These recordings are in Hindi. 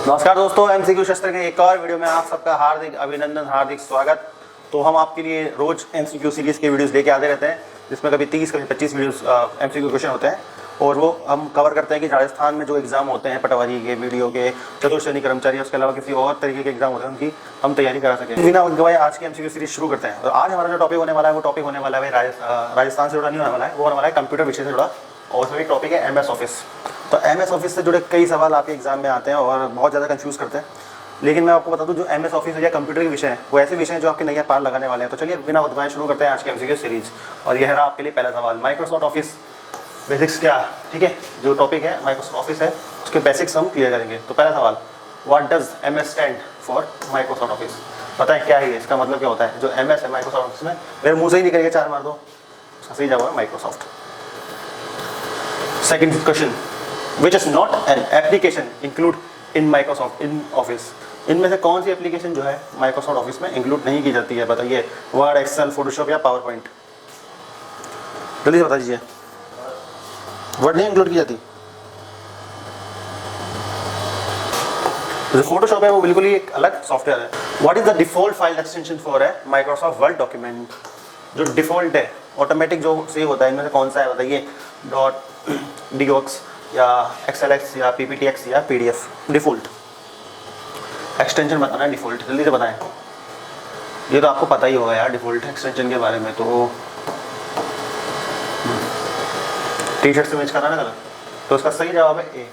नमस्कार दोस्तों, एमसीक्यू शस्त्र के एक और वीडियो में आप सबका हार्दिक अभिनंदन, हार्दिक स्वागत। तो हम आपके लिए रोज एमसीक्यू सीरीज के वीडियोस लेके आते रहते हैं, जिसमें कभी 30 कभी 25 वीडियोस एमसीक्यू क्वेश्चन होते हैं और वो हम कवर करते हैं कि राजस्थान में जो एग्जाम होते हैं पटवारी के, वीडियो के, चतुर्श्रेणी कर्मचारी, उसके अलावा किसी और तरीके के एग्जाम होते हैं, उनकी हम तैयारी करा सकें। बिना उनके भाई आज की एमसीक्यू सीरीज शुरू करते हैं। और आज हमारा जो टॉपिक होने वाला है वो टॉपिक होने वाला है राजस्थान से जुड़ा नहीं होने वाला है, वो होने वाला है कंप्यूटर विषय से जुड़ा, और उसमें एक टॉपिक है एमएस ऑफिस। तो एमएस ऑफिस से जुड़े कई सवाल आपके एग्जाम में आते हैं और बहुत ज़्यादा कंफ्यूज करते हैं। लेकिन मैं आपको बता दूं, जो एमएस ऑफिस या कंप्यूटर के विषय हैं वो ऐसे विषय हैं जो आपके नैया पार लगाने वाले हैं। तो चलिए बिना बताए शुरू करते हैं आज के एमसीक्यू सीरीज। और यह रहा आपके लिए पहला सवाल, माइक्रोसॉफ्ट ऑफिस बेसिक्स क्या। ठीक है, जो टॉपिक है माइक्रोसॉफ्ट ऑफिस है उसके बेसिक्स हम क्लियर करेंगे। तो पहला सवाल, what does MS stand for Microsoft office. पता है क्या है इसका मतलब क्या होता है? जो एमएस है माइक्रोसॉफ्ट ऑफिस में, मेरे मुँह से ही निकल के चार मार दो, उसका सही जवाब है Microsoft. Second question, which is not an application include in Microsoft in Office। इनमें से कौन सी एप्लीकेशन जो है माइक्रोसॉफ्ट ऑफिस में इंक्लूड नहीं की जाती है? बताइए। वर्ड, एक्सेल, फोटोशॉप या पावर पॉइंट? जल्दी से बता दीजिए। वर्ड नहीं इंक्लूड की जाती। जो फोटोशॉप है वो बिल्कुल ही एक अलग सॉफ्टवेयर है। What is the default file extension for है माइक्रोसॉफ्ट वर्ड डॉक्यूमेंट। जो डिफॉल्ट है, ऑटोमेटिक जो सेव होता है, इनमें से कौन सा है? बताइए। डॉट डॉक्स या एक्सएलएक्स या पीपीटीएक्स या पीडीएफ। डिफॉल्ट एक्सटेंशन बताना है, डिफॉल्ट जल्दी से बताएं। ये तो आपको पता ही होगा यार डिफॉल्ट एक्सटेंशन के बारे में। तो टी शर्ट से मैच करा ना कलर, तो उसका सही जवाब है ए।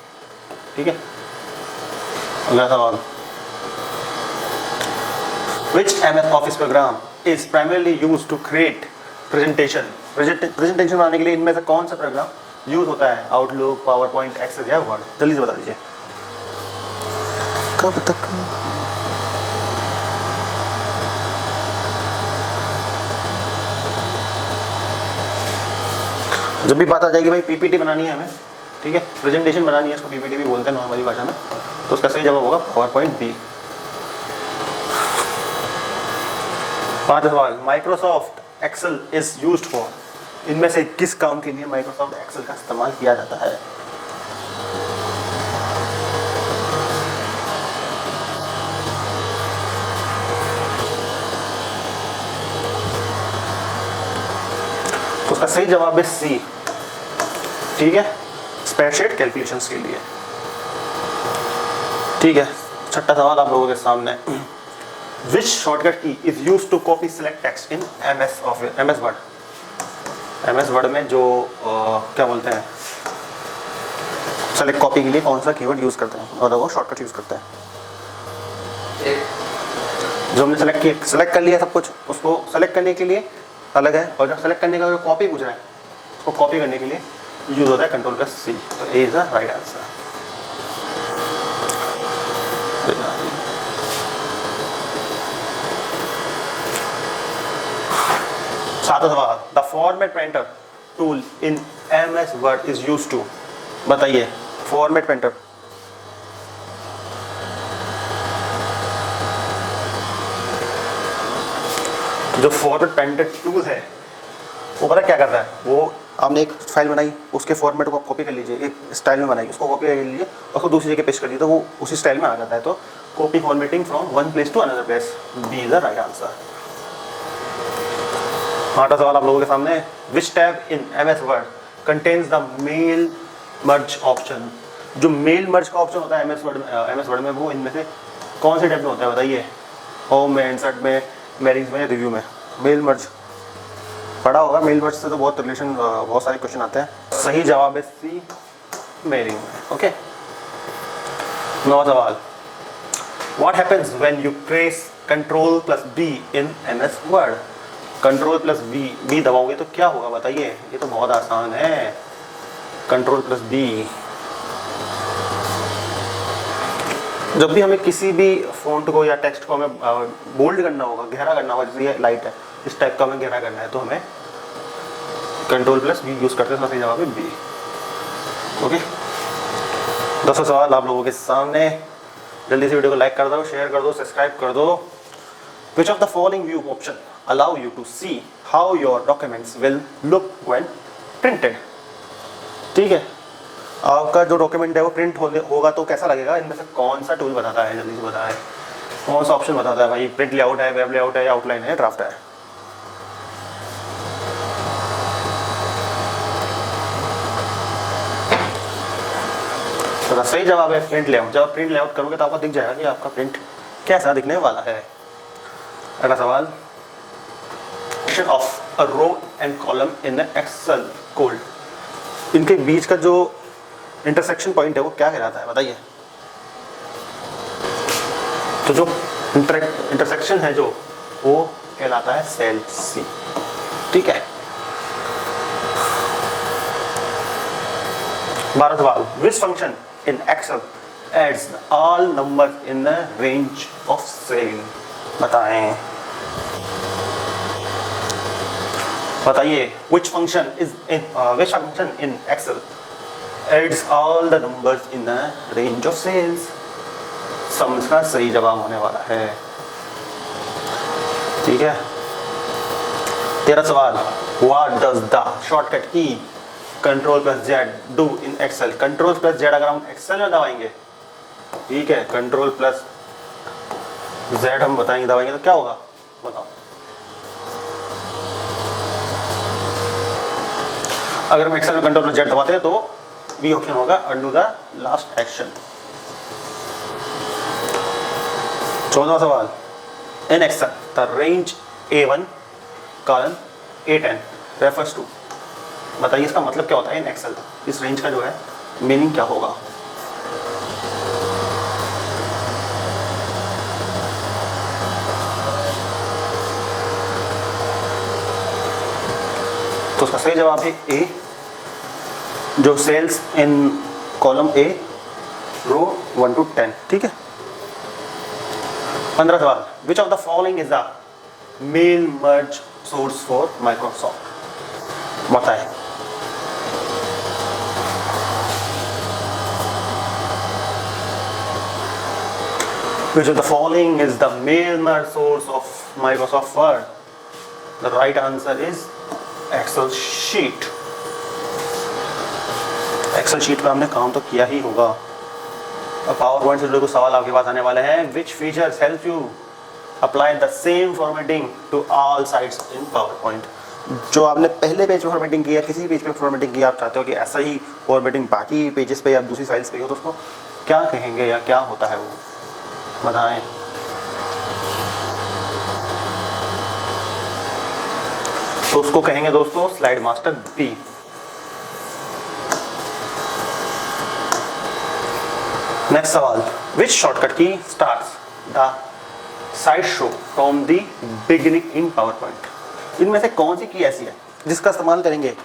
ठीक है, अगला सवाल, which MS office program is primarily used to create presentation. Presentation बनाने के लिए इनमें से कौन सा प्रोग्राम यूज होता है? आउटलुक, पावर पॉइंट, एक्सेल या वर्ड? जल्दी से बता दीजिए। कब तक? जब भी बात आ जाएगी भाई पीपीटी बनानी है हमें, ठीक है, प्रेजेंटेशन बनानी है, इसको पीपीटी भी बोलते हैं नॉर्मली भाषा में, तो उसका सही जवाब होगा पावर पॉइंट बी। पांचवा सवाल, Microsoft Excel is used for. इनमें से किस काम के लिए माइक्रोसॉफ्ट एक्सेल का इस्तेमाल किया जाता है? तो उसका सही जवाब है सी। ठीक है, स्प्रेडशीट कैलकुलेशंस के लिए। ठीक है, छठा सवाल आप लोगों के सामने, which shortcut key is used to copy select text in MS Office, MS Word. MS Word में जो क्या बोलते हैं, सेलेक्ट कॉपी के लिए कौन सा कीवर्ड यूज करते हैं और वो शॉर्टकट यूज करते हैं? जो हमने सेलेक्ट कर लिया सब कुछ, उसको सेलेक्ट करने के लिए अलग है, और जब सेलेक्ट करने का कॉपी पूछ रहा है उसको कॉपी करने के लिए यूज होता है कंट्रोल प्लस सी। तो A is the right answer. सातवां सवाल, the format painter tool in MS Word is used to. बताइए, फॉर्मेट पेंटर। जो फॉर्मेट पेंटर टूल है वो पता क्या करता है? वो आपने एक फाइल बनाई, उसके फॉर्मेट को कॉपी कर लीजिए, एक स्टाइल में बनाई, उसको कॉपी कर लीजिए, उसको दूसरी जगह पेस्ट कर दीजिए, तो वो उसी स्टाइल में आ जाता है। तो copy formatting from one place to another place, B is the right answer. आठवां सवाल आप लोगों के सामने, which tab in MS Word contains the mail merge option. जो मेल मर्ज का ऑप्शन होता है एमएस वर्ड में, वो इनमें से कौन से टैब में होता है? बताइए। होम में, इंसर्ट में, मेरिंग्स में, रिव्यू में। मेल मर्ज पढ़ा होगा, मेल मर्ज से तो बहुत रिलेशन, बहुत सारे क्वेश्चन आते हैं। सही जवाब है सी, मेरिंग में। ओके, नौवां सवाल, what happens when you press control plus B in MS Word. Control plus B दबाओगे तो क्या होगा? बताइए। ये तो बहुत आसान है, कंट्रोल प्लस बी। जब भी हमें किसी भी फॉन्ट को या टेक्स्ट को हमें बोल्ड करना होगा, गहरा करना होगा, जैसे ये लाइट है, इस टाइप का हमें गहरा करना है, तो हमें कंट्रोल प्लस बी यूज करते हैं। सही जवाब है बी। ओके, 10वां सवाल आप लोगों के सामने, जल्दी से वीडियो को लाइक कर दो, शेयर कर दो, सब्सक्राइब कर दो। विच of the following view option allow you to see how your documents will look when printed। ठीक है, आपका जो डॉक्यूमेंट है वो प्रिंट होगा तो कैसा लगेगा, इनमें से कौन सा टूल बताता है, जल्दी से बताए, कौन सा ऑप्शन बताता है भाई, प्रिंट लेआउट है, वेब लेआउट है, आउटलाइन है, ड्राफ्ट है? तो सही जवाब है प्रिंट लेआउट। जब आप प्रिंट लेआउट करोगे तो आपको दिख जाएगा कि आपका प्रिंट कैसा दिखने वाला है। अगला सवाल, of a row and column in Excel code, इनके बीच का जो इंटरसेक्शन पॉइंट है वो क्या कहलाता है, बताइए। तो जो इंटरसेक्शन है जो वो कहलाता है सेल सी, ठीक है। 12 सवाल, which function in Excel adds all number in the range of cell, बताएं, बताइए। which function in Excel adds all the numbers in the range of sales, सम इसका सही जवाब होने वाला है, ठीक है। 13 सवाल, what does the shortcut key Ctrl+Z do in Excel, Ctrl+Z अगर हम एक्सेल में दबाएंगे, ठीक है, Ctrl+Z हम बताएंगे दबाएंगे तो क्या होगा, बताओ। अगर हम एक्सेल में Ctrl+Z दबाते हैं तो बी ऑप्शन होगा अनडू द लास्ट एक्शन। 14वां सवाल, in Excel the range A1 colon A10 refers to, बताइए इसका मतलब क्या होता है इन एक्सेल, इस रेंज का जो है मीनिंग क्या होगा। तो उसका सही जवाब है ए, जो cells in column A row 1 to 10, ठीक है। 15 सवाल, which of the following is the mail merge source for Microsoft, बताएं। Which of the following is the mail merge source of Microsoft Word? The right answer is Excel sheet. Excel sheet पर हमने काम तो किया ही होगा। अब पावर पॉइंट से जुड़े कुछ सवाल आपके पास आने वाले हैं। Which features help you apply the same formatting to all sides in PowerPoint? जो आपने पहले पेज पे फॉर्मेटिंग किया, किसी पेज पे फॉर्मेटिंग किया, आप चाहते हो कि ऐसा ही फॉर्मेटिंग बाकी पेजेस पे या दूसरी फाइल्स पे हो, तो उसको क्या कहेंगे या क्या होता है वो, बताएं। तो उसको कहेंगे दोस्तों स्लाइड मास्टर बी। नेक्स्ट सवाल, which shortcut key starts the slide show from the beginning in power point, इनमें से कौन सी की ऐसी है जिसका इस्तेमाल करेंगे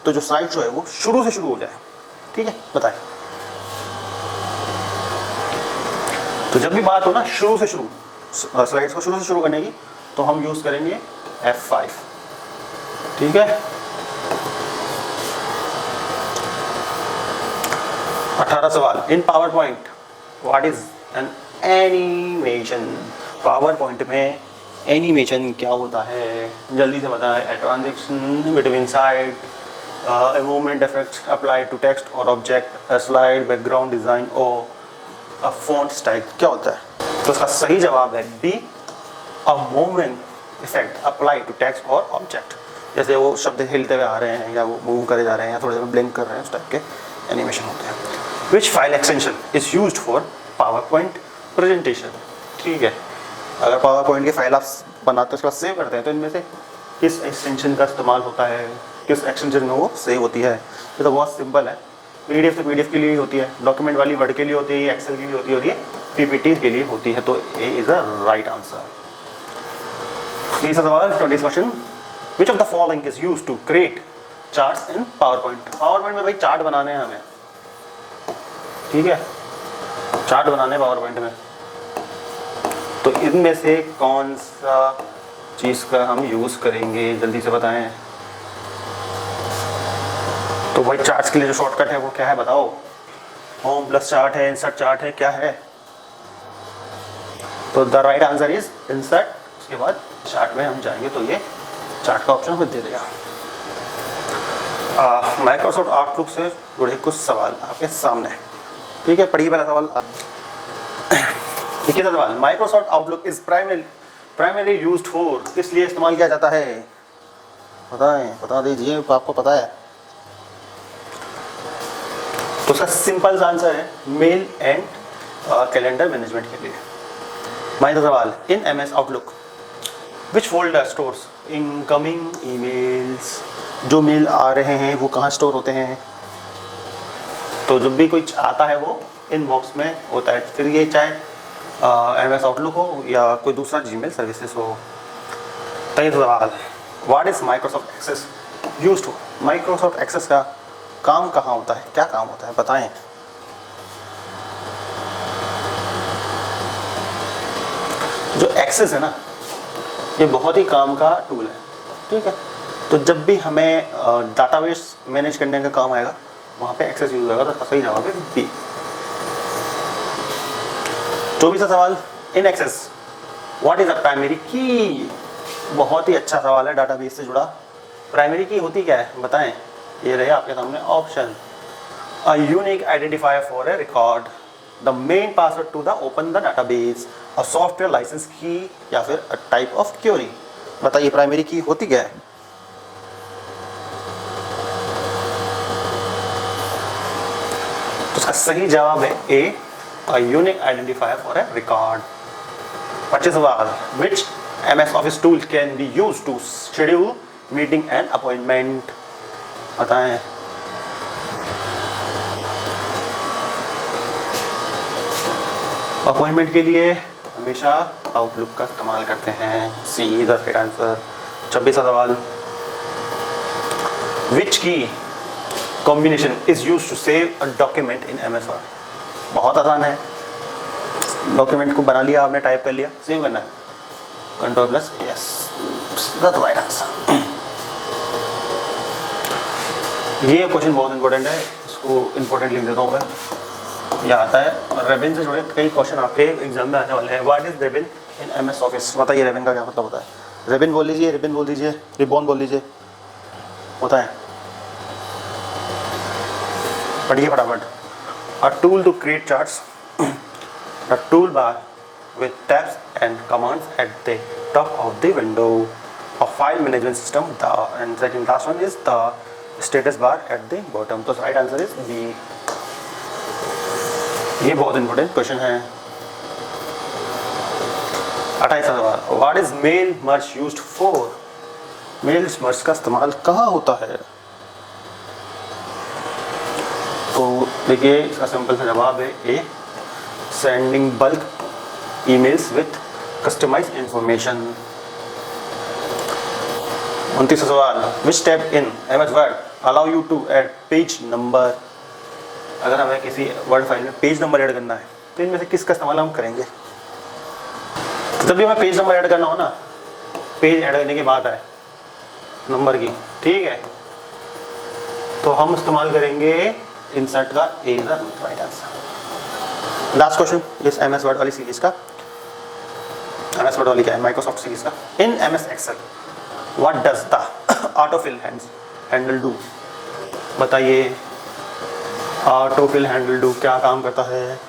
तो जो साइड शो है वो शुरू से शुरू हो जाए, ठीक है, बताएं। तो जब भी बात हो ना शुरू से शुरू, स्लाइड्स को शुरू से शुरू करने की, तो हम यूज करेंगे F5, ठीक है। 18 सवाल, in power point what is an animation, power point में एनिमेशन क्या होता है, जल्दी से बताएं। A transition between side, a movement effect applied to text और object, a slide background design और अ फॉन्ट स्टाइल, क्या होता है। तो इसका सही जवाब है B, a movement effect apply to text और ऑब्जेक्ट, जैसे वो शब्द हिलते हुए आ रहे हैं या वो मूव करे जा रहे हैं या थोड़े देर में ब्लिंक कर रहे हैं, उस टाइप के एनिमेशन होते हैं। Which file extension is used for power point presentation, ठीक है। अगर पावर पॉइंट की फाइल आप बनाते हैं उसके बाद सेव करते हैं तो इनमें से किस एक्सटेंशन का इस्तेमाल होता है, किस एक्सटेंशन में वो सेव होती है। ये तो बहुत सिंपल है, PDF तो PDF के लिए होती है, डॉक्यूमेंट वाली वर्ड के लिए होती है, एक्सेल के लिए होती है और ये PPT के लिए होती है। तो A is a right answer. तीसरा सवाल, 20 question, which of the following is used to create charts in power point, power point में भाई चार्ट बनाने हैं हमें, ठीक है, चार्ट बनाने हैं पावर पॉइंट में, तो इनमें से कौन सा चीज़ का हम यूज़ करेंगे, जल्दी से बताएं। तो भाई चार्ट्स के लिए जो शॉर्टकट है वो क्या है, बताओ। होम प्लस चार्ट है, इंसर्ट चार्ट है, क्या है। तो the right answer is insert, उसके बाद चार्ट में हम जाएंगे तो ये चार्ट का ऑप्शन हमें दे देगा। माइक्रोसॉफ्ट आउटलुक से जुड़े कुछ सवाल आपके सामने। ठीक है, पढ़िए पहला सवाल। देखिए सवाल, Microsoft outlook is primary used for, किस लिए इस्तेमाल किया जाता है? बताएं, बता दीजिए, आपको पता है? तो उसका सिंपल आंसर है मेल एंड कैलेंडर मैनेजमेंट के लिए। माइनर सवाल, in MS outlook which folder stores incoming emails, जो मेल आ रहे हैं वो कहाँ स्टोर होते हैं? तो जब भी कोई आता है वो इनबॉक्स में होता है, फिर ये चाहे एमएस आउटलुक हो या कोई दूसरा जीमेल सर्विसेज हो। तो सवाल, what is Microsoft Access used to? Microsoft Access का काम कहाँ होता है, क्या काम होता है, बताएं। जो एक्सेस है ना, ये बहुत ही काम का टूल है। ठीक है, तो जब भी हमें डाटाबेस मैनेज करने का काम आएगा वहाँ पे एक्सेस यूज होगा। तो सही जवाब है बी। 24वां सवाल, in excess what is a primary की? बहुत ही अच्छा सवाल है, डाटाबेस से जुड़ा। प्राइमरी की होती क्या है, बताएं। ये रहे आपके सामने option. A unique identifier for a record, the main password to the open the database, a software license key, या फिर अ टाइप ऑफ क्वेरी। बताइए प्राइमरी की होती क्या है? तो इसका सही जवाब है A, a unique identifier for a record. 25वां सवाल, which MS office tool can be used to schedule meeting and appointment? बताएं। अपॉइंटमेंट के लिए हमेशा आउटलुक का इस्तेमाल करते हैं, C is the right answer. 26वां सवाल, which key combination is used to save a document in MS Word? बहुत आसान है, डॉक्यूमेंट को बना लिया आपने, टाइप कर लिया, सेव करना है, control plus yes, that's the right answer. ये क्वेश्चन बहुत इंपॉर्टेंट है, इसको इंपॉर्टेंट लिख देता हूँ मैं। यह आता है रेबिन से जुड़े कई क्वेश्चन आपके एग्जाम में आने वाले हैं। What is रेबिन in MS office? बताइए रेबिन का क्या मतलब होता है? रेबिन बोल लीजिए, रिबिन बोल दीजिए, रिबॉन बोल लीजिए, होता है। पढ़िए फटाफट। A tool to create charts, the toolbar with tabs and commands at the top of the window, a file management system, and second last one is the status bar at the bottom. तो right answer is B। ये बहुत इंपॉर्टेंट क्वेश्चन है। 28वां सवाल, what is mail merge used for? Mail merge का इस्तेमाल कहाँ होता है? तो देखिए इसका सिंपल सा जवाब है A, sending bulk emails with customised information. 29वां सवाल, which tab in MS Word allow you to add page number? अगर हमें किसी वर्ड फाइल में पेज नंबर ऐड करना है तो इनमें से किसका इस्तेमाल हम करेंगे? तो जब भी हमें पेज नंबर ऐड करना हो ना, पेज ऐड करने की बात है नंबर की, ठीक है, तो हम इस्तेमाल करेंगे इंसर्ट का, A is the right answer. Last question इस एमएस वर्ड वाली सीरीज का। एमएस वर्ड वाली क्या है? माइक्रोसॉफ्ट सीरीज का। In MS Excel what does the autofill handle do? बताइए ऑटोफिल हैंडल डू क्या काम करता है?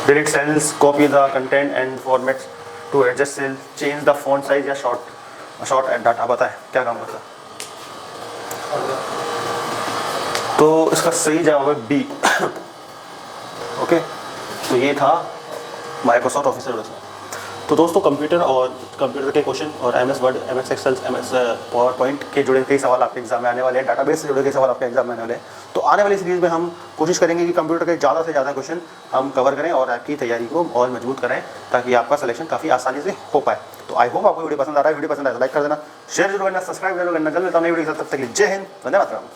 Delete cells, copy the content and formats to adjust cell, change the font size या शॉर्ट एड डाटा। बताए क्या काम करता है? तो इसका सही जवाब है बी। ओके, तो ये था माइक्रोसॉफ्ट ऑफिस से। तो दोस्तों कंप्यूटर के क्वेश्चन और MS Word, MS Excel, MS PowerPoint के जुड़े कई सवाल आपके एग्जाम में आने वाले हैं, डाटाबेस से जुड़े कई सवाल आपके एग्जाम में आने वाले हैं। तो आने वाली सीरीज़ में हम कोशिश करेंगे कि कंप्यूटर के ज़्यादा से ज़्यादा क्वेश्चन हम कवर करें और आपकी तैयारी को और मजबूत करें, ताकि आपका सिलेक्शन काफ़ी आसानी से हो पाए। तो आई होप आपको वीडियो पसंद आ रहा है। वीडियो पसंद आए तो लाइक कर देना, शेयर जरूर करना, सब्सक्राइब जरूर करना। जल्द मिलता हूं नई वीडियो के साथ, तब तक के लिए जय हिंद, वंदे मातरम।